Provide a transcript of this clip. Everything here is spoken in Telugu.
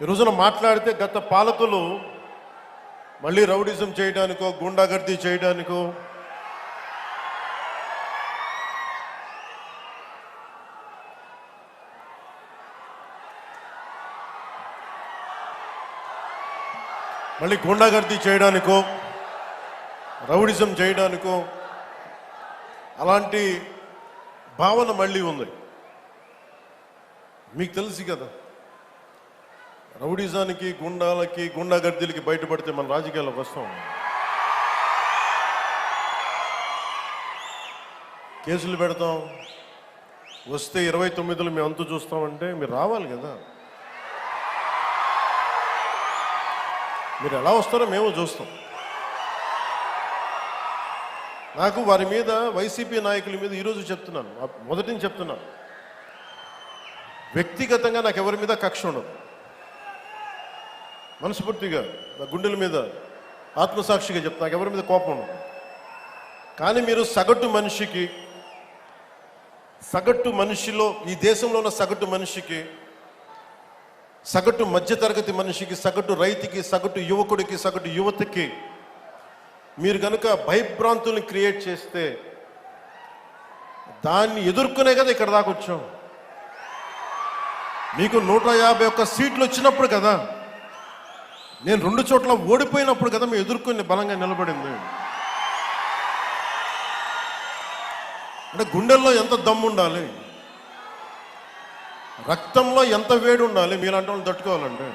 ఈ రోజున మాట్లాడితే గత పాలకులు మళ్ళీ రౌడిజం చేయడానికో గుండాగర్దీ చేయడానికో రౌడిజం చేయడానికో అలాంటి భావన మళ్ళీ ఉంది. మీకు తెలుసు కదా, రౌడిజానికి గుండాలకి గుండాగర్దీలకి బయటపడితే మన రాజకీయాల్లోకి వస్తాం. కేసులు పెడతాం, వస్తే 29లో మేము అంతు చూస్తామంటే మీరు రావాలి కదా. మీరు ఎలా వస్తారో మేము చూస్తాం. నాకు వారి మీద, వైసీపీ నాయకుల మీద ఈరోజు చెప్తున్నాను, మొదటి నుంచి చెప్తున్నాను, వ్యక్తిగతంగా నాకు ఎవరి మీద కక్ష ఉండదు. మనస్ఫూర్తిగా నా గుండెల మీద ఆత్మసాక్షిగా చెప్తా, నాకు ఎవరి మీద కోపం ఉండదు. కానీ మీరు సగటు మనిషిలో, ఈ దేశంలో ఉన్న సగటు మనిషికి, సగటు మధ్యతరగతి మనిషికి, సగటు రైతుకి, సగటు యువకుడికి, సగటు యువతకి మీరు కనుక భయభ్రాంతుల్ని క్రియేట్ చేస్తే దాన్ని ఎదుర్కొనే కదా ఇక్కడ దాకా వచ్చాం. మీకు 151 సీట్లు వచ్చినప్పుడు కదా, నేను 2 చోట్ల ఓడిపోయినప్పుడు కదా మేము ఎదుర్కొని బలంగా నిలబడింది. అంటే గుండెల్లో ఎంత దమ్ము ఉండాలి, రక్తంలో ఎంత వేడి ఉండాలి మీలాంటి వాళ్ళు తట్టుకోవాలంటే.